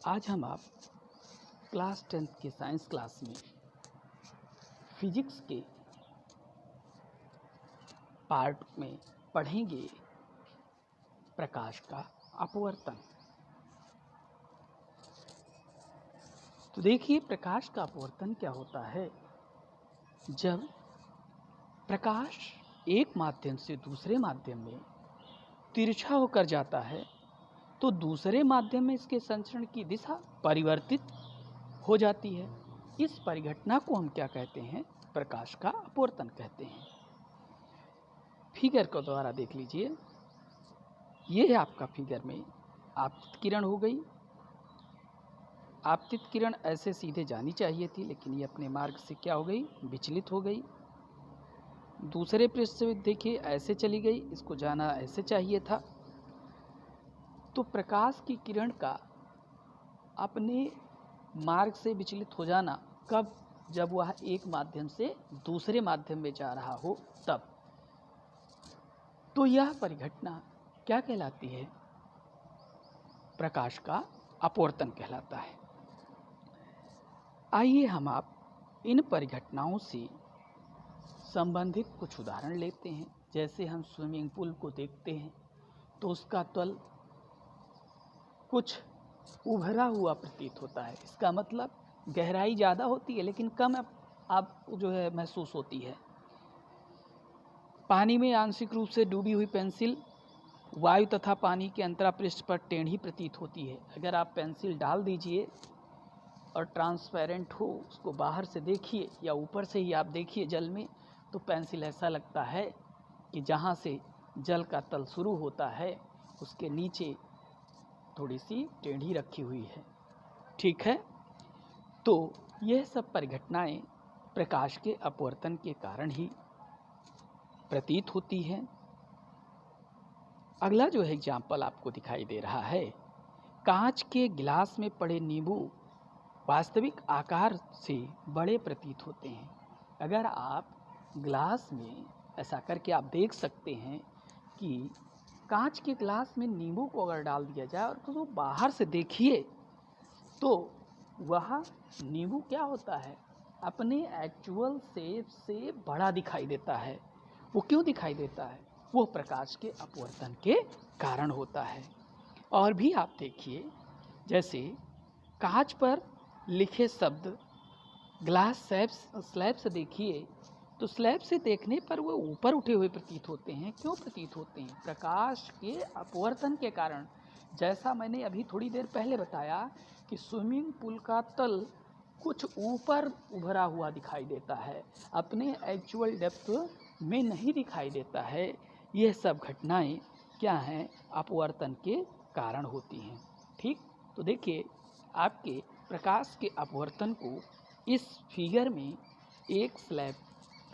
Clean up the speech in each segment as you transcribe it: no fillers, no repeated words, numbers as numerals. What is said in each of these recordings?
आज हम आप क्लास 10th के साइंस क्लास में फिजिक्स के पार्ट में पढ़ेंगे प्रकाश का अपवर्तन। तो देखिए, प्रकाश का अपवर्तन क्या होता है। जब प्रकाश एक माध्यम से दूसरे माध्यम में तिरछा होकर जाता है तो दूसरे माध्यम में इसके संचरण की दिशा परिवर्तित हो जाती है। इस परिघटना को हम क्या कहते हैं? प्रकाश का अपवर्तन कहते हैं। फिगर को द्वारा देख लीजिए। ये है आपका फिगर में आपतित किरण हो गई। आपतित किरण ऐसे सीधे जानी चाहिए थी, लेकिन ये अपने मार्ग से क्या हो गई? विचलित हो गई। दूसरे पृष्ठ से देखिए, ऐसे चली गई, इसको जाना ऐसे चाहिए था। तो प्रकाश की किरण का अपने मार्ग से विचलित हो जाना कब? जब वह एक माध्यम से दूसरे माध्यम में जा रहा हो तब। तो यह परिघटना क्या कहलाती है? प्रकाश का अपवर्तन कहलाता है। आइए हम आप इन परिघटनाओं से संबंधित कुछ उदाहरण लेते हैं। जैसे हम स्विमिंग पूल को देखते हैं तो उसका तल कुछ उभरा हुआ प्रतीत होता है। इसका मतलब गहराई ज़्यादा होती है लेकिन कम आप जो है महसूस होती है। पानी में आंशिक रूप से डूबी हुई पेंसिल वायु तथा पानी के अंतरापृष्ठ पर टेढ़ी प्रतीत होती है। अगर आप पेंसिल डाल दीजिए और ट्रांसपेरेंट हो, उसको बाहर से देखिए या ऊपर से ही आप देखिए जल में, तो पेंसिल ऐसा लगता है कि जहाँ से जल का तल शुरू होता है उसके नीचे थोड़ी सी टेढ़ी रखी हुई है। ठीक है, तो यह सब परिघटनाएं प्रकाश के अपवर्तन के कारण ही प्रतीत होती हैं। अगला जो है एग्जाम्पल आपको दिखाई दे रहा है, कांच के गिलास में पड़े नींबू वास्तविक आकार से बड़े प्रतीत होते हैं। अगर आप ग्लास में ऐसा करके आप देख सकते हैं कि कांच के गिलास में नींबू को अगर डाल दिया जाए और तो बाहर से देखिए तो वह नींबू क्या होता है? अपने एक्चुअल शेप से बड़ा दिखाई देता है। वो क्यों दिखाई देता है? वो प्रकाश के अपवर्तन के कारण होता है। और भी आप देखिए, जैसे कांच पर लिखे शब्द ग्लास स्लैब से देखिए तो स्लैब से देखने पर वो ऊपर उठे हुए प्रतीत होते हैं। क्यों प्रतीत होते हैं? प्रकाश के अपवर्तन के कारण। जैसा मैंने अभी थोड़ी देर पहले बताया कि स्विमिंग पूल का तल कुछ ऊपर उभरा हुआ दिखाई देता है, अपने एक्चुअल डेप्थ में नहीं दिखाई देता है। यह सब घटनाएं क्या हैं? अपवर्तन के कारण होती हैं। ठीक, तो देखिए, आपके प्रकाश के अपवर्तन को इस फिगर में एक स्लैब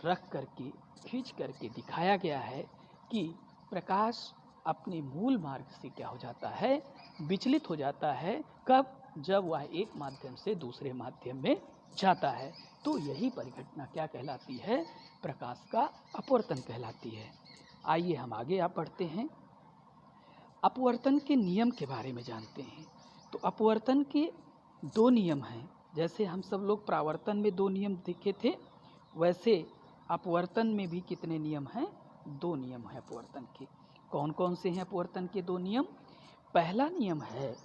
रख करके खींच करके दिखाया गया है कि प्रकाश अपने मूल मार्ग से क्या हो जाता है? विचलित हो जाता है। कब? जब वह एक माध्यम से दूसरे माध्यम में जाता है। तो यही परिघटना क्या कहलाती है? प्रकाश का अपवर्तन कहलाती है। आइए हम आगे पढ़ते हैं, अपवर्तन के नियम के बारे में जानते हैं। तो अपवर्तन के दो नियम हैं। जैसे हम सब लोग प्रावर्तन में दो नियम देखे थे, वैसे अपवर्तन में भी कितने नियम हैं? दो नियम हैं अपवर्तन के। कौन कौन से हैं अपवर्तन के दो नियम? पहला नियम है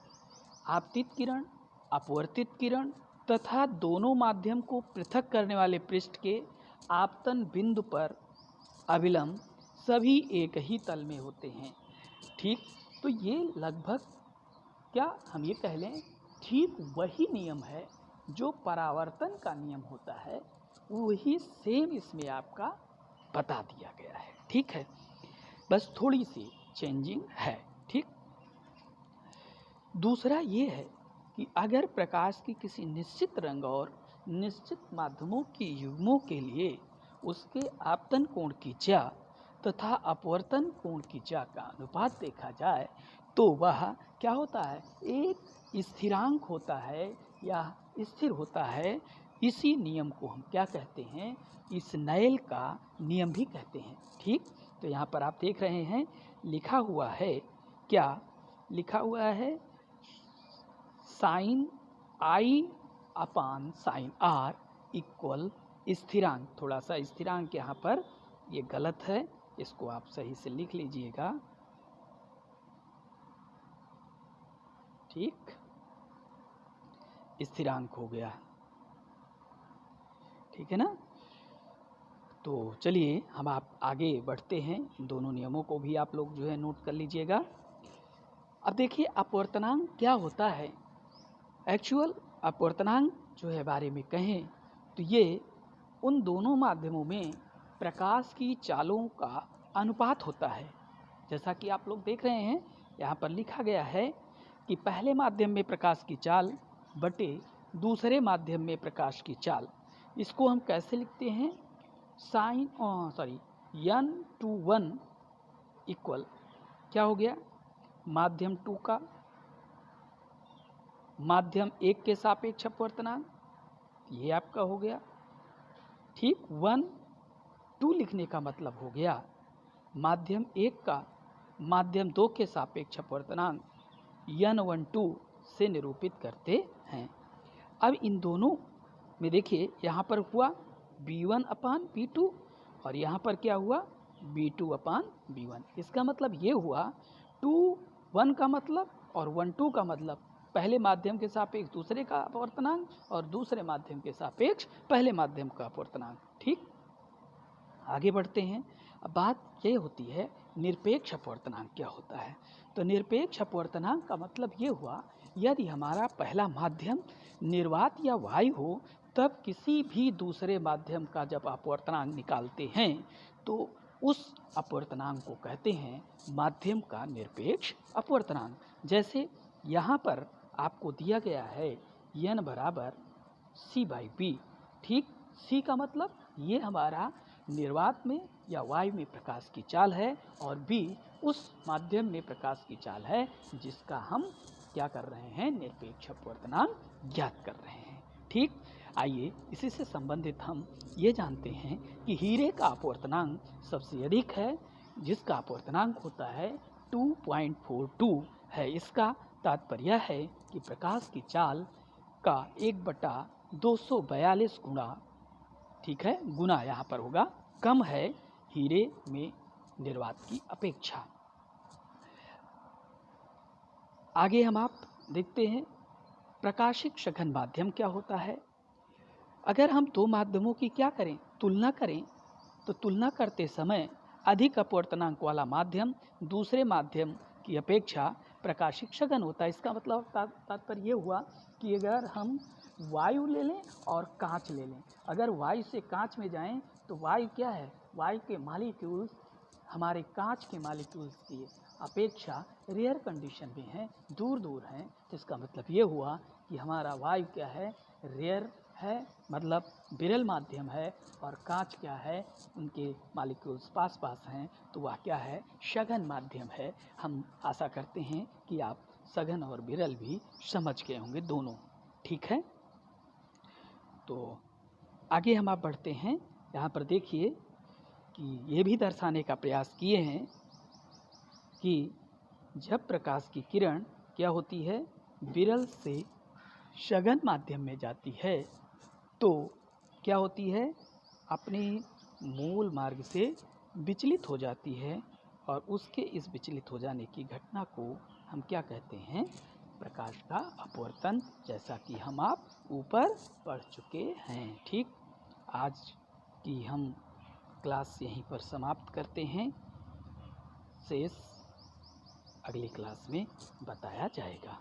आपतित किरण, अपवर्तित किरण तथा दोनों माध्यम को पृथक करने वाले पृष्ठ के आपतन बिंदु पर अभिलंब सभी एक ही तल में होते हैं। ठीक, तो ये लगभग क्या हम ये कह लें, ठीक वही नियम है जो परावर्तन का नियम होता है, वही सेम इसमें आपका बता दिया गया है। ठीक है, बस थोड़ी सी चेंजिंग है। ठीक, दूसरा ये है कि अगर प्रकाश की किसी निश्चित रंग और निश्चित माध्यमों की युग्मों के लिए उसके आपतन कोण की ज्या तथा अपवर्तन कोण की ज्या का अनुपात देखा जाए तो वह क्या होता है? एक स्थिरांक होता है या स्थिर होता है। इसी नियम को हम क्या कहते हैं? स्नेल का नियम भी कहते हैं। ठीक, तो यहाँ पर आप देख रहे हैं लिखा हुआ है, क्या लिखा हुआ है? Sine I upon sine R equal स्थिरांक। थोड़ा सा स्थिरांक यहाँ पर ये गलत है, इसको आप सही से लिख लीजिएगा। ठीक, स्थिरांक हो गया, ठीक है ना। तो चलिए हम आप आगे बढ़ते हैं, दोनों नियमों को भी आप लोग जो है नोट कर लीजिएगा। अब देखिए अपवर्तनांक क्या होता है। एक्चुअल अपवर्तनांक जो है बारे में कहें तो ये उन दोनों माध्यमों में प्रकाश की चालों का अनुपात होता है। जैसा कि आप लोग देख रहे हैं यहाँ पर लिखा गया है कि पहले माध्यम में प्रकाश की चाल बटे दूसरे माध्यम में प्रकाश की चाल। इसको हम कैसे लिखते हैं, n/1 इक्वल क्या हो गया, माध्यम 2 का माध्यम 1 के सापेक्ष अपवर्तनांक, ये आपका हो गया। ठीक, 1, 2 लिखने का मतलब हो गया माध्यम 1 का माध्यम 2 के सापेक्ष अपवर्तनांक n12 से निरूपित करते हैं। अब इन दोनों में देखिए यहाँ पर हुआ b1 अपान b2 और यहाँ पर क्या हुआ b2 अपान b1। इसका मतलब ये हुआ 2 1 का मतलब और 1 2 का मतलब पहले माध्यम के सापेक्ष दूसरे का अपवर्तनांक और दूसरे माध्यम के सापेक्ष पहले माध्यम का अपवर्तनांक। ठीक, आगे बढ़ते हैं। अब बात ये होती है निरपेक्ष अपवर्तनांक क्या होता है। तो निरपेक्ष अपवर्तनांक का मतलब ये हुआ यदि हमारा पहला माध्यम निर्वात या वायु हो तब किसी भी दूसरे माध्यम का जब अपवर्तनांक निकालते हैं तो उस अपवर्तनांक को कहते हैं माध्यम का निरपेक्ष अपवर्तनांक। जैसे यहाँ पर आपको दिया गया है n बराबर c/b। ठीक, c का मतलब ये हमारा निर्वात में या वायु में प्रकाश की चाल है और b उस माध्यम में प्रकाश की चाल है जिसका हम क्या कर रहे हैं, निरपेक्ष अपवर्तनांक ज्ञात कर रहे हैं। ठीक, आइए इसी से संबंधित हम ये जानते हैं कि हीरे का अपवर्तनांक सबसे अधिक है जिसका अपवर्तनांक होता है 2.42 है। इसका तात्पर्य है कि प्रकाश की चाल का 1/242 गुना, ठीक है, गुना यहाँ पर होगा, कम है हीरे में निर्वात की अपेक्षा। आगे हम आप देखते हैं प्रकाशिक सघन माध्यम क्या होता है। अगर हम दो माध्यमों की क्या करें, तुलना करें, तो तुलना करते समय अधिक अपवर्तनांक वाला माध्यम दूसरे माध्यम की अपेक्षा प्रकाशिक सघन होता है। इसका मतलब तात्पर्य ये हुआ कि अगर हम वायु ले लें और कांच ले लें, अगर वायु से कांच में जाएं तो वायु क्या है, वायु के मॉलिक्यूल्स हमारे कांच के मॉलिक्यूल्स की अपेक्षा रेयर कंडीशन में हैं, दूर दूर हैं। तो इसका मतलब ये हुआ कि हमारा वायु क्या है, रेयर है, मतलब विरल माध्यम है, और कांच क्या है, उनके मॉलिक्यूल्स पास पास हैं, तो वह क्या है, सघन माध्यम है। हम आशा करते हैं कि आप सघन और विरल भी समझ गए होंगे दोनों। ठीक है, तो आगे हम आप बढ़ते हैं। यहाँ पर देखिए कि ये भी दर्शाने का प्रयास किए हैं कि जब प्रकाश की किरण क्या होती है, विरल से सघन माध्यम में जाती है तो क्या होती है, अपने मूल मार्ग से विचलित हो जाती है और उसके इस विचलित हो जाने की घटना को हम क्या कहते हैं, प्रकाश का अपवर्तन, जैसा कि हम आप ऊपर पढ़ चुके हैं। ठीक, आज की हम क्लास यहीं पर समाप्त करते हैं, शेष अगली क्लास में बताया जाएगा।